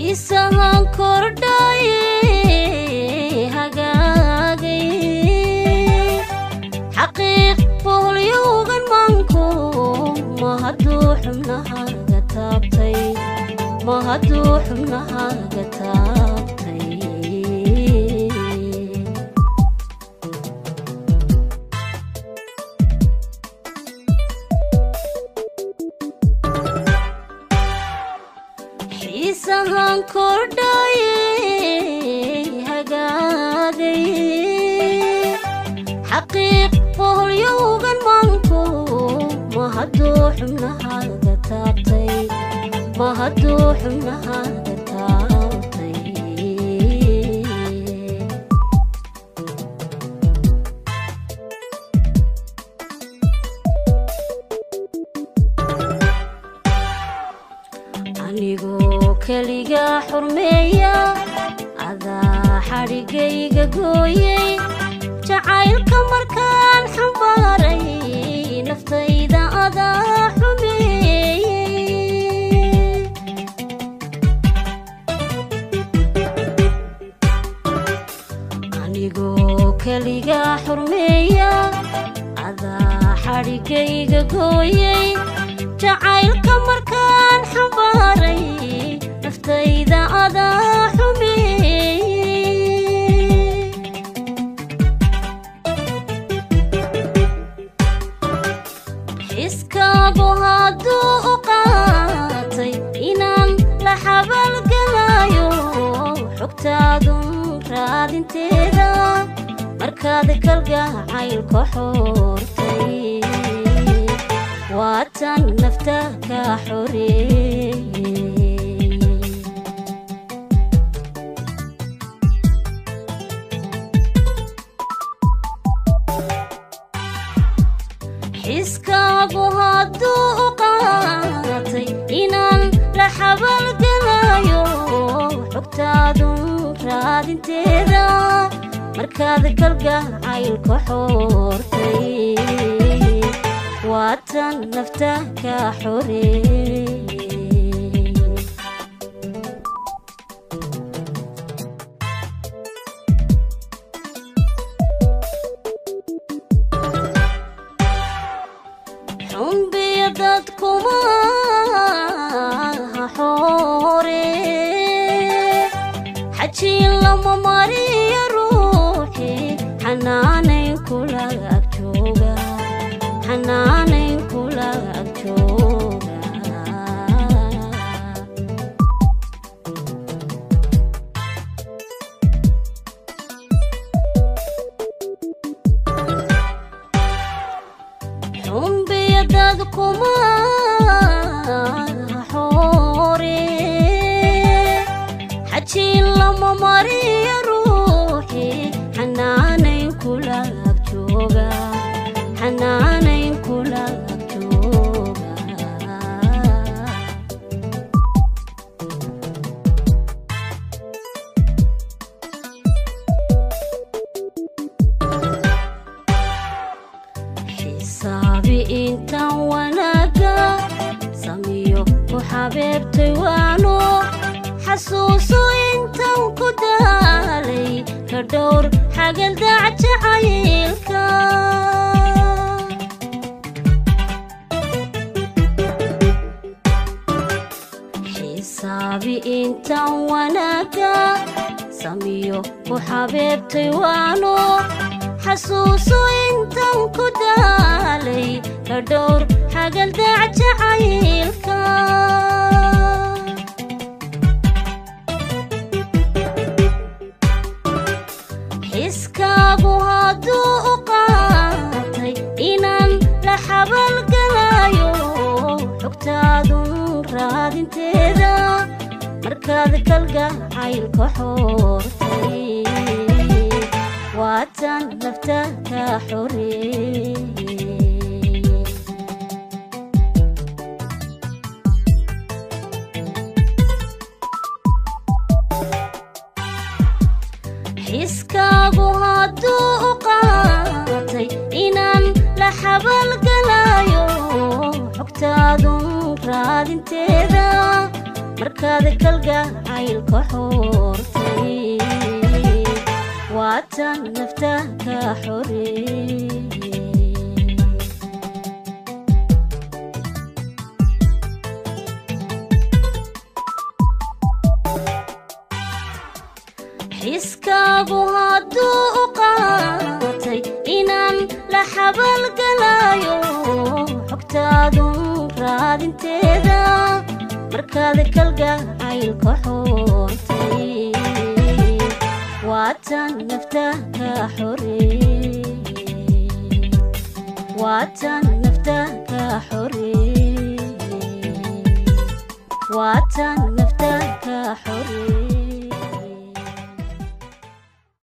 xiisahan kordhaye hagaagay xaqiiq boholyowgan manku ma hadduu xubnahaaga taabtay ma hadduu xubnahaaga taabtay xiisahan kordhaye hagaagay xaqiiq boholyowgan manku ma hadduu xubnahaaga taabtay ma hadduu xubnahaaga taabtay anigoo keliga xurmeeya adaa xadhigayga gooyay jacaylka markaan xambaaray naftayda adaa xumeeyey anigoo keliga xurmeeya adaa xadhigayga gooyay jacaylka markaan xambaaray naftayda adaa xumeeyey xiskaagu hadduu u qaatay inaan la xabalgalayo xogtaadun raadinteeda markaad kalgacaylka xoortay waatan nafta ka xoreeyey xiskaagu hadduu u qaatay inaan la xabalgalayo xogtaadun raadinteeda markaad kalgacaylka xoortay waatan nafta ka xoreeyey xumbiya dadkuma xoore xajiin lama mariyo ruuxi xanaanayn kula ag jooga xanaanayn kula ag jooga xumbiya dadkuma xoore xajiin lama mariyo ruuxi xanaanayn kula ag jooga xanaanayn kula ag jooga xisaabi intaan wanaaga samiyo ku xabeebtay waano xasuuso intaan ku daalay ka dhowr xagaldac jacaylka xisaabi intaan wanaaga samiyo ku xabeebtay waano xasuuso intaan ku daalay ka dhowr xagaldac jacaylka xiskaagu hadduu u qaatay inaan la xabalgalayo xogtaadun raadinteeda markaad kalgacaylka xoortay waatan nafta ka xoreeyey xiskaagu hadduu u qaatay inaan la xabalgalayo xogtaadun raadinteeda markaad kalgacaylka xortay waatan nafta ka xoreeyay حسكابو هادو قاتي إنان لحبال قلايو حكتادو رادين تيدا مركادك القاعيل كحورتي واتان نفتاك حوري واتان نفتاك حوري واتان نفتاك حوري